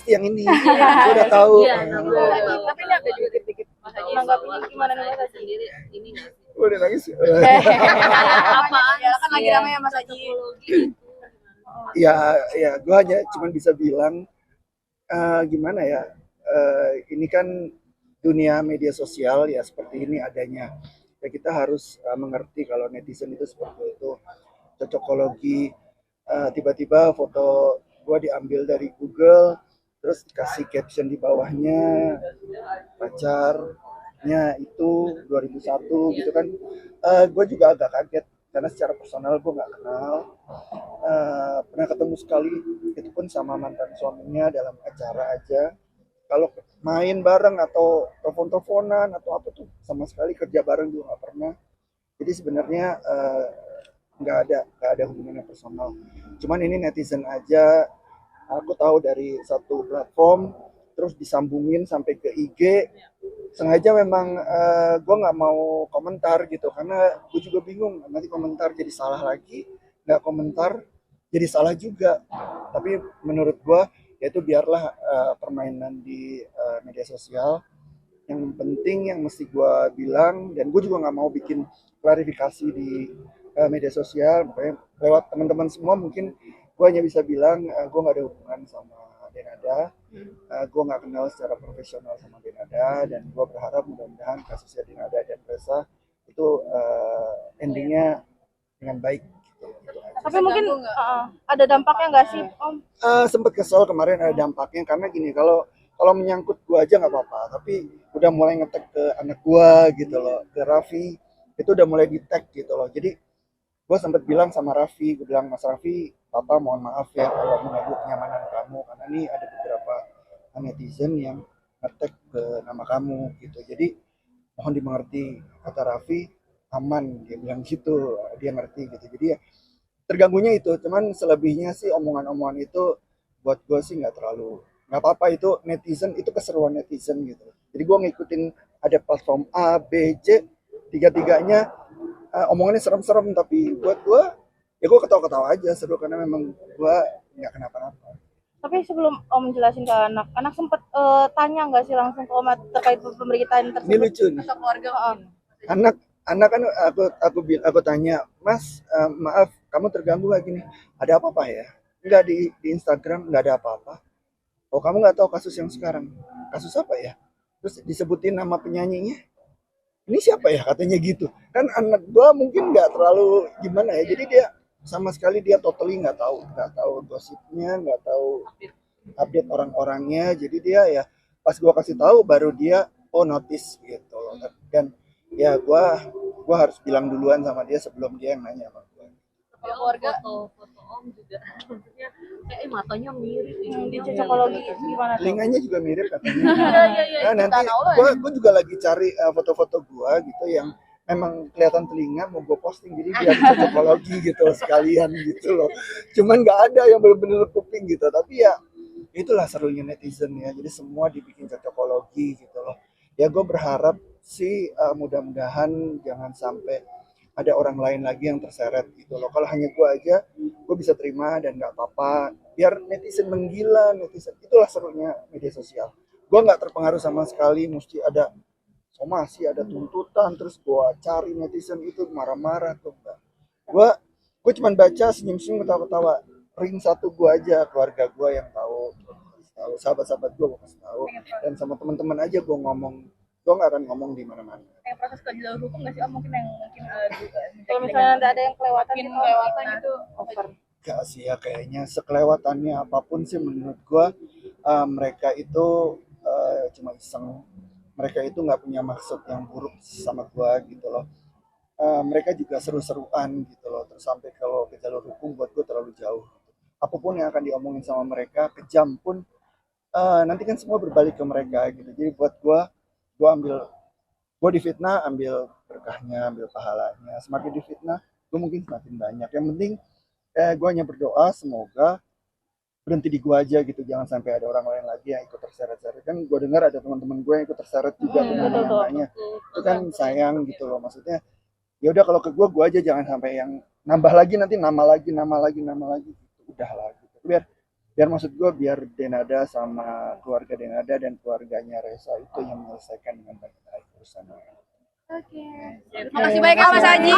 pasti yang ini. Gue udah tahu. Tapi ini ada dikit-dikit menanggapinya gimana nih Mas Haji sendiri ini nggak sih? Gue udah nangis. Apaan ya kan lagi ramai ya Mas Haji. Ya, gue hanya cuma bisa bilang gimana ya. Ini kan dunia media sosial ya seperti ini adanya. Ya kita harus mengerti kalau netizen itu seperti itu. Cocokologi, tiba-tiba foto gue diambil dari Google, terus dikasih caption di bawahnya pacarnya itu 2001 gitu kan. Gue juga agak kaget karena secara personal gue nggak kenal. Pernah ketemu sekali, itu pun sama mantan suaminya dalam acara aja. Kalau main bareng atau telepon-teleponan atau apa tuh sama sekali, kerja bareng juga nggak pernah. Jadi sebenarnya nggak ada hubungannya personal. Cuman ini netizen aja. Aku tahu dari satu platform, terus disambungin sampai ke IG. Sengaja memang gue nggak mau komentar gitu, karena gue juga bingung nanti komentar jadi salah lagi, nggak komentar jadi salah juga. Tapi menurut gue ya itu biarlah permainan di media sosial. Yang penting yang mesti gue bilang, dan gue juga nggak mau bikin klarifikasi di media sosial, makanya lewat teman-teman semua mungkin gue hanya bisa bilang gue nggak ada hubungan sama Denada. Gue nggak kenal secara profesional sama Denada, dan gue berharap mudah-mudahan kasusnya Denada dan Reza itu endingnya dengan baik gitu. Tapi mungkin ada dampaknya nggak sih Om? Sempet kesel kemarin ada dampaknya, karena gini, kalau menyangkut gue aja nggak apa-apa, tapi udah mulai ngetek ke anak gue gitu loh, ke Raffi itu udah mulai di tag gitu loh. Jadi gue sempat bilang sama Raffi, gue bilang, Mas Raffi, papa mohon maaf ya kalau mengganggu kenyamanan kamu, karena ini ada beberapa netizen yang ngetek ke nama kamu gitu. Jadi mohon dimengerti, kata Raffi. Aman, dia bilang gitu, dia ngerti gitu. Jadi ya terganggunya itu, cuman selebihnya sih omongan-omongan itu buat gue sih nggak apa-apa. Itu netizen, itu keseruan netizen gitu. Jadi gue ngikutin, ada platform A, B, C, tiga-tiganya omongannya serem-serem, tapi buat gue ya gue ketawa-ketawa aja, seru, karena memang gue nggak kenapa-napa. Tapi sebelum Om jelasin ke anak sempet tanya nggak sih langsung ke Om terkait pemberitaan tersebut? Ini lucu nih. Atau keluarga Anak kan aku tanya, Mas, maaf kamu terganggu gak gini? Ada apa-apa ya? Enggak, di Instagram nggak ada apa-apa. Oh, kamu nggak tahu kasus yang sekarang? Kasus apa ya? Terus disebutin nama penyanyinya. Ini siapa ya, katanya gitu. Kan anak gua mungkin nggak terlalu gimana ya. Jadi dia sama sekali dia totally nggak tahu gosipnya, nggak tahu update orang-orangnya. Jadi dia ya pas gua kasih tahu baru dia notice gitu loh. Dan ya gua harus bilang duluan sama dia sebelum dia yang nanya sama gua. Kalau keluarga foto Om juga maksudnya kayak matanya mirip di cocokologi gimana tuh? Telinganya juga mirip katanya. Nah, nanti gua juga lagi cari foto-foto gua gitu yang memang kelihatan telinga, mau gue posting, jadi biar cocokologi gitu sekalian gitu loh. Cuman nggak ada yang bener-bener kuping gitu. Tapi ya itulah serunya netizen ya. Jadi semua dibikin cocokologi gitu loh. Ya gue berharap sih mudah-mudahan jangan sampai ada orang lain lagi yang terseret gitu loh. Kalau hanya gue aja, gue bisa terima dan nggak apa-apa. Biar netizen menggila, netizen, itulah serunya media sosial. Gue nggak terpengaruh sama sekali, mesti ada somasi, ada tuntutan, terus gue cari netizen itu marah-marah tuh. Gue cuma baca senyum-senyum, ketawa-ketawa. Ring satu gue aja, keluarga gue yang tahu, sahabat-sahabat gue kasih tahu, dan sama teman-teman aja gue ngomong. Gue nggak akan ngomong di mana-mana. Proses ke jalur hukum nggak sih Om, mungkin yang kalau misalnya nanti ada yang kelewatan gitu over. Gak sih ya, kayaknya sekelewatannya apapun sih menurut gue mereka itu cuma iseng. Mereka itu nggak punya maksud yang buruk sama gue gitu loh. Mereka juga seru-seruan gitu loh. Terus sampai kalau ke jalur hukum buat gue terlalu jauh. Apapun yang akan diomongin sama mereka, kejam pun nanti kan semua berbalik ke mereka gitu. Jadi buat gue difitnah, ambil berkahnya, ambil pahalanya. Semakin difitnah, gue mungkin semakin banyak. Yang penting gue hanya berdoa semoga berhenti di gue aja gitu, jangan sampai ada orang lain lagi yang ikut terseret-seret. Kan gue dengar ada teman-teman gue yang ikut terseret juga dengan namanya. Itu kan sayang gitu loh, maksudnya ya udah kalau ke gue aja, jangan sampai yang nambah lagi, nanti nama lagi gitu. Udah lah gitu, biar biar maksud gue biar Denada sama keluarga Denada dan keluarganya Reza itu yang menyelesaikan dengan baik urusannya. Oke. Makasih banyak ya Mas Haji.